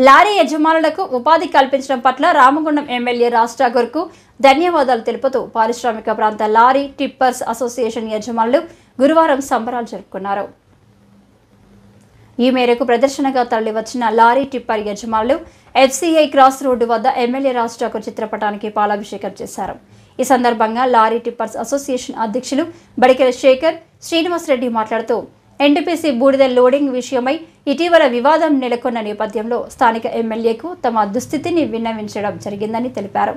Lorry యజమానులకు ఉపాధి కల్పించడం పట్ల రామగుండం ఎమ్మెల్యే రాజ్ ఠాకూర్కు ధన్యవాదాలు తెలుపుతూ పారిశ్రామిక ప్రాంత లారీ టిప్పర్స్ అసోసియేషన్ యజమానులు గురువారం సంబరాలు జరుపుకున్నారు. ఈ మేరకు ప్రదర్శనగా తరలివచ్చిన లారీ టిప్పర్ యజమానులు FCI క్రాస్ రోడ్డు వద్ద ఎమ్మెల్యే రాజ్ ఠాకూర్ చిత్రపటానికి పాలాభిషేకం చేశారు. ఈ సందర్భంగా లారీ టిప్పర్స్ అసోసియేషన్ అధ్యక్షులు బడికెల శేఖర్ శ్రీనివాసరెడ్డి మాట్లాడుతూ NTPC బూడిద లోడింగ్ విషయమై ఇటీవల వివాదం నెలకొన్న నేపథ్యంలో స్థానిక ఎమ్మెల్యేకు తమ దుస్థితిని విన్నవించడం జరిగిందని తెలిపారు.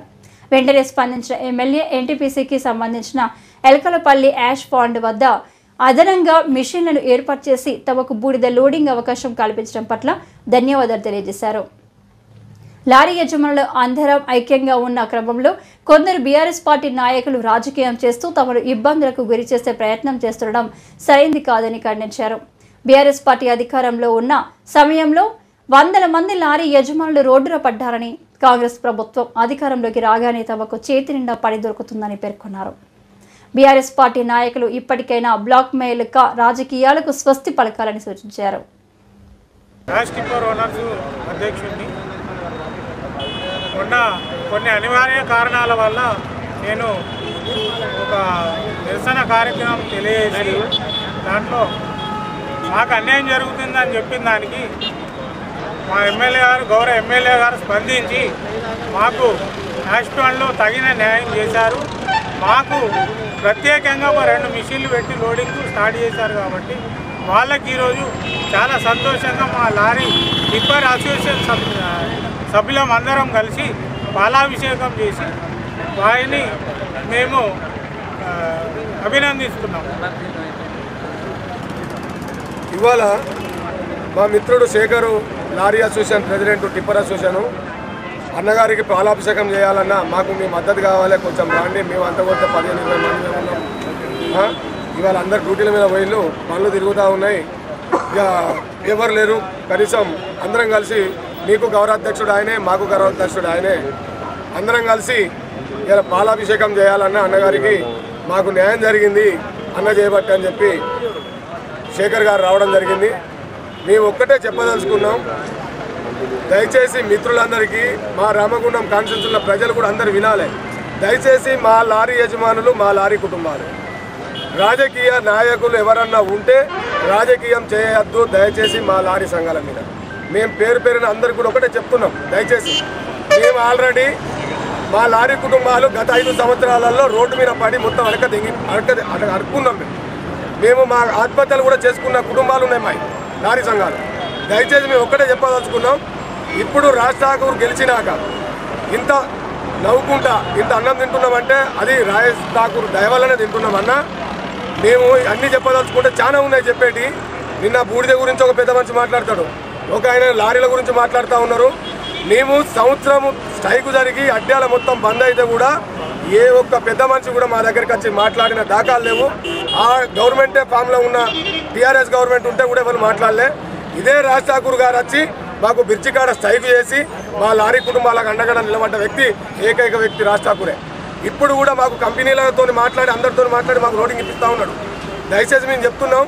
వెంటనే స్పందించిన ఎమ్మెల్యే NTPCకి సంబంధించిన ఎల్కలపల్లి యాష్ పాండ్ వద్ద అదనంగా మిషన్లను ఏర్పాటు చేసి తమకు బూడిద లోడింగ్ అవకాశం కల్పించడం పట్ల ధన్యవాదాలు తెలియజేశారు. లారీ యజమానులు అందరం ఐక్యంగా ఉన్న క్రమంలో కొందరు BRS పార్టీ నాయకులు రాజకీయం చేస్తూ తమను ఇబ్బందులకు గురి చేసే ప్రయత్నం చేస్తుండడం సరైంది కాదని ఖండించారు. BRS పార్టీ అధికారంలో ఉన్న సమయంలో వందల మంది లారీ యజమానులు రోడ్డున పడ్డారని, కాంగ్రెస్ ప్రభుత్వం అధికారంలోకి రాగానే తమకు చేతి నిండా పని దొరుకుతుందని పేర్కొన్నారు. BRS పార్టీ నాయకులు ఇప్పటికైనా బ్లాక్ మెయిల్ రాజకీయాలకు స్వస్తి పలకాలని సూచించారు. కొన్ని అనివార్య కారణాల వల్ల నేను ఒక నిరసన కార్యక్రమం తెలియజేసి దాంట్లో మాకు అన్యాయం జరుగుతుందని చెప్పిన దానికి మా గౌరవ ఎమ్మెల్యే గారు స్పందించి మాకు యాక్సిడెంట్లో తగిన న్యాయం చేశారు. మాకు ప్రత్యేకంగా ఒక 2 మిషన్లు పెట్టి లోడింగ్ స్టార్ట్ చేశారు. కాబట్టి వాళ్ళకి ఈరోజు చాలా సంతోషంగా మా లారీ టిప్పర్ అసోసియేషన్ సభ్యులం అందరం కలిసి పాలాభిషేకం చేసి వారిని మేము అభినందిస్తున్నాం. ఇవాళ మా మిత్రుడు Shekhar lorry association president tipper association అన్నగారికి పాలాభిషేకం చేయాలన్నా మాకు మీ మద్దతు కావాలి, కొంచెం రాండి, మేము అంతకొంత 15-20 మంది ఉన్నాం. ఇవాళ అందరు డ్యూటీల మీద పోయిళ్ళు, పనులు తిరుగుతూ ఉన్నాయి, ఇక ఎవరు లేరు. కనీసం అందరం కలిసి మీకు గౌరవాధ్యక్షుడు ఆయనే, మాకు గౌరవాధ్యక్షుడు ఆయనే, అందరం కలిసి ఇలా పాలాభిషేకం చేయాలన్న అన్నగారికి మాకు న్యాయం జరిగింది అన్న చేయబట్టి అని చెప్పి శేఖర్ గారు రావడం జరిగింది. మేము ఒక్కటే చెప్పదలుచుకున్నాం, దయచేసి మిత్రులందరికీ, మా రామగుండం కాన్స్టిట్యూన్సీలో ప్రజలు కూడా అందరు వినాలి. దయచేసి మా లారీ యజమానులు, మా లారీ కుటుంబాలు, రాజకీయ నాయకులు ఎవరన్నా ఉంటే రాజకీయం చేయొద్దు దయచేసి మా లారీ సంఘాల మీద. మేము పేరున అందరికీ కూడా ఒకటే చెప్తున్నాం, దయచేసి మేము ఆల్రెడీ మా లారీ కుటుంబాలు గత 5 సంవత్సరాలలో రోడ్డు మీద పడి మొత్తం అడుక్కున్నాం. మేము మా ఆత్మహత్యలు కూడా చేసుకున్న కుటుంబాలు ఉన్నాయి మా లారీ సంఘాలు. దయచేసి మేము ఒక్కటే చెప్పదలుచుకున్నాం, ఇప్పుడు రాజ్ ఠాకూర్ గెలిచినాక ఇంత నవ్వుకుంటా ఇంత అన్నం తింటున్నామంటే అది రాజ్ ఠాకూర్ దయ వల్లనే తింటున్నామన్నా. మేము అన్నీ చెప్పదలుచుకుంటే చాలా ఉన్నాయి చెప్పేటి. నిన్న బూడిద గురించి ఒక పెద్ద మనిషి మాట్లాడతాడు, ఒక ఆయన లారీల గురించి మాట్లాడుతూ ఉన్నారు. మేము సంవత్సరం స్ట్రైక్ జరిగి అడ్డాల మొత్తం బంద్ అయితే కూడా ఏ ఒక్క పెద్ద మనిషి కూడా మా దగ్గరికి వచ్చి మాట్లాడిన దాఖలు లేవు. ఆ గవర్నమెంటే ఫామ్లో ఉన్న TRS గవర్నమెంట్ ఉంటే కూడా ఎవరు మాట్లాడలే. ఇదే రాజ్ ఠాకూర్ గారు వచ్చి మాకు బిర్చికాడ స్ట్రైక్ చేసి మా లారీ కుటుంబాలకు అండగా నిలబడ్డ వ్యక్తి ఏకైక వ్యక్తి రాజ్ ఠాకూరే. ఇప్పుడు కూడా మాకు కంపెనీలతో మాట్లాడి అందరితో మాట్లాడి మాకు లోడింగ్ ఇప్పిస్తూ ఉన్నాడు. దయచేసి మేము చెప్తున్నాం,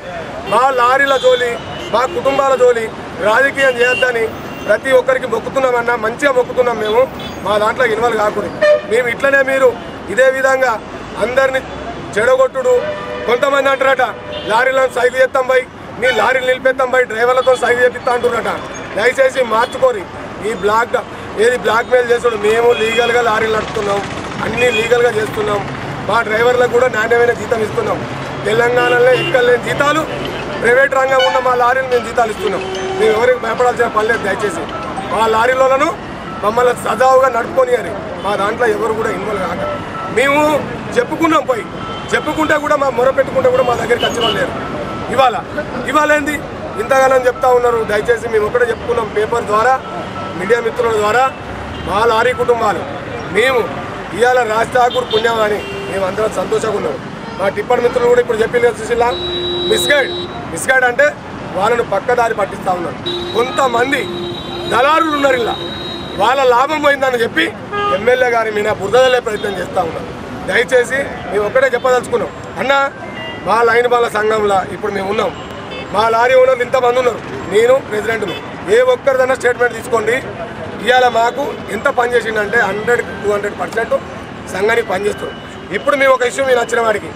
మా లారీల జోలి, మా కుటుంబాల జోలి రాజకీయం చేయొద్దని ప్రతి ఒక్కరికి మొక్కుతున్నామన్నా, మంచిగా మొక్కుతున్నాం. మేము మా దాంట్లో ఇన్వాల్వ్ కాకూడదు. మేము ఇట్లనే మీరు ఇదే విధంగా అందరినీ చెడగొట్టుడు, కొంతమంది అంటారట లారీలను సైకిల్ చేస్తాం బై, మీ లారీలు నిలిపేస్తాం బై, డ్రైవర్లతో సైకిల్ చేపిస్తా అంటున్నారట. దయచేసి మార్చుకొని ఈ బ్లాక్ మెయిల్ చేసుడు. మేము లీగల్గా లారీలు నడుపుతున్నాం, అన్నీ లీగల్గా చేస్తున్నాం. మా డ్రైవర్లకు కూడా నాణ్యమైన జీతం ఇస్తున్నాం. తెలంగాణలో ఎక్కలేని జీతాలు ప్రైవేట్ రంగం ఉన్న మా లారీలు మేము జీతాలు ఇస్తున్నాం. మేము ఎవరికి భయపడాల్సిన పని లేదు. దయచేసి మా లారీలను మమ్మల్ని సజావుగా నడుపుకొని అని మా దాంట్లో ఎవరు కూడా ఇన్వాల్వ్ కాక మేము చెప్పుకున్నాం. పోయి చెప్పుకుంటే కూడా మా మొర పెట్టుకుంటే కూడా మా దగ్గరికి వచ్చిన వాళ్ళు లేరు. ఇవాళ ఏంది ఇంతగానో చెప్తా ఉన్నారు. దయచేసి మేము ఒకటే చెప్పుకున్నాం, పేపర్ ద్వారా, మీడియా మిత్రుల ద్వారా, మా లారీ కుటుంబాలు మేము ఇవాళ రాజ్ ఠాకూర్ పుణ్యమని మేము అందరం సంతోషంగా ఉన్నాం. మా టిప్పర్ మిత్రులు కూడా ఇప్పుడు చెప్పింది సుశీల, మిస్గైడ్ అంటే వాళ్ళను పక్కదారి పట్టిస్తూ ఉన్నారు. కొంతమంది దళారులు ఉన్నారు, ఇలా వాళ్ళ లాభం పోయిందని చెప్పి ఎమ్మెల్యే గారి మీద బురదలే ప్రయత్నం చేస్తూ ఉన్నారు. దయచేసి మేము ఒక్కటే చెప్పదలుచుకున్నాం, అన్న మా లైన్ బాల సంఘంలో ఇప్పుడు మేము ఉన్నాం. మా లారీ ఓనర్లు ఇంతమంది ఉన్నారు, నేను ప్రెసిడెంట్ను. ఏ ఒక్కరిదైనా స్టేట్మెంట్ తీసుకోండి. ఇవాళ మాకు ఎంత పని చేసిందంటే 100-200% సంఘానికి పనిచేస్తుంది. ఇప్పుడు మేము ఒక ఇష్యూ మీరు నచ్చిన వాడికి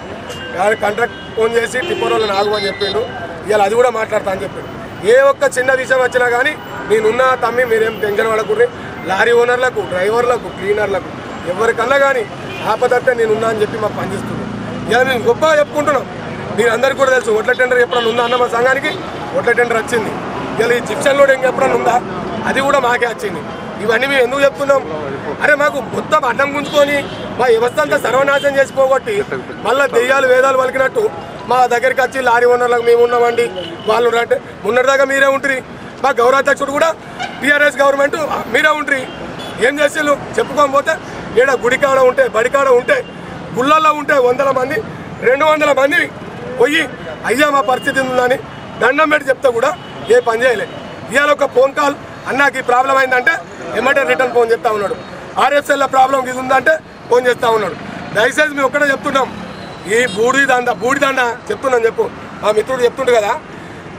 కాంట్రాక్ట్ ఫోన్ చేసి టిప్పర్ వాళ్ళని ఆగుమని చెప్పిండు. ఇవాళ అది కూడా మాట్లాడతా అని చెప్పిండు. ఏ ఒక్క చిన్న విషయం వచ్చినా కానీ నేనున్నా తమ్మి, మీరేం టెన్షన్ పడకూడదు. లారీ ఓనర్లకు, డ్రైవర్లకు, క్లీనర్లకు ఎవరికన్నా కానీ ఆపదత్తే నేనున్నా అని చెప్పి మాకు పనిచేస్తుంది. ఇలా మేము గొప్పగా చెప్పుకుంటున్నాం. మీరు అందరికీ కూడా తెలుసు ఒడ్ల టెండర్ ఎప్పుడన్నా ఉందా అన్న మా సంఘానికి? ఒడ్ల టెండర్ వచ్చింది. ఇలా ఈ జిప్షన్ లోడ్ ఎప్పుడన్నా ఉందా? అది కూడా మాకే వచ్చింది. ఇవన్నీ మేము ఎందుకు చెప్తున్నాం? అరే మాకు మొత్తం అడ్డం గుంజుకొని మా వ్యవస్థ అంతా సర్వనాశనం చేసిపోగొట్టి మళ్ళీ దెయ్యాలు వేదాలు పలికినట్టు మా దగ్గరికి వచ్చి లారీ ఓనర్లకు మేము ఉన్నామండి, వాళ్ళు అంటే మొన్నటిదాకా మీరే ఉంటుంది. మా గౌరవాధ్యక్షుడు కూడా టీఆర్ఎస్ గవర్నమెంట్ మీరే ఉంటుంది. ఏం చేసేళ్ళు చెప్పుకోకపోతే ఈడ గుడికాడ ఉంటే, బడికాడ ఉంటే, గుళ్ళల్లో ఉంటే 100 మంది 200 మంది పోయి అయ్యా మా పరిస్థితి ఉందని దండం పెట్టి చెప్తే కూడా ఏ పని చేయలేదు. ఇవాళ ఒక ఫోన్ కాల్ అన్నాకి ప్రాబ్లం అయిందంటే ఎమ్మటే రిటర్న్ ఫోన్ చేస్తూ ఉన్నాడు. ఆర్ఎఫ్ఎల్లో ప్రాబ్లం ఇది ఉందంటే ఫోన్ చేస్తూ ఉన్నాడు. దయచేసి మేము ఒక్కడే చెప్తున్నాం, ఈ బూడిదండ చెప్తున్నాను చెప్పు. మా మిత్రుడు చెప్తుండు కదా,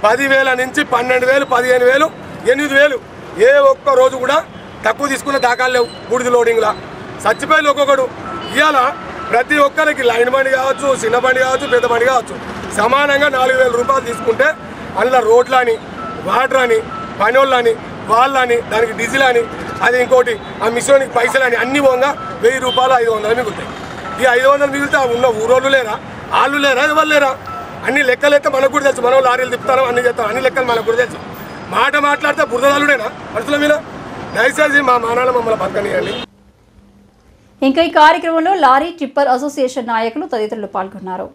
10,000 నుంచి 12,000, 15,000, 8,000 ఏ ఒక్క రోజు కూడా తక్కువ తీసుకున్న దాఖలు లేవు. బూడిది లోడింగ్లా చచ్చిపోయి ఒక్కొక్కడు. ఇవాళ ప్రతి ఒక్కరికి లైన్ బండి కావచ్చు, చిన్న బండి కావచ్చు, పెద్ద బండి కావచ్చు, సమానంగా 4,000 రూపాయలు తీసుకుంటే అందులో రోడ్లని, వాటర్ అని, పనోళ్ళని, వాళ్ళని, దానికి డీజిల్ అని, అది ఇంకోటి ఆ మిషన్కి పైసలని అన్ని పోగా 1,000 రూపాయలు 500 మిగులుతాయి. ఈ 500 మిగిలితే ఉన్న ఊరోళ్ళు లేరా, వాళ్ళు లేరా, ఎవరు లేరా? అన్ని లెక్కలైతే మనకు కూడా తెలుసు. మనం లారీలు తిప్పుతాం, అన్ని చేస్తాం, అన్ని లెక్కలు మనకు కూడా తెలుసు. మాట మాట్లాడితే బురదలుడేనా మనుషుల మీద? దయచేసి మా మానాలు మమ్మల్ని బతకనియండి. ఇంకా ఈ కార్యక్రమంలో లారీ టిప్పర్ అసోసియేషన్ నాయకులు తదితరులు పాల్గొన్నారు.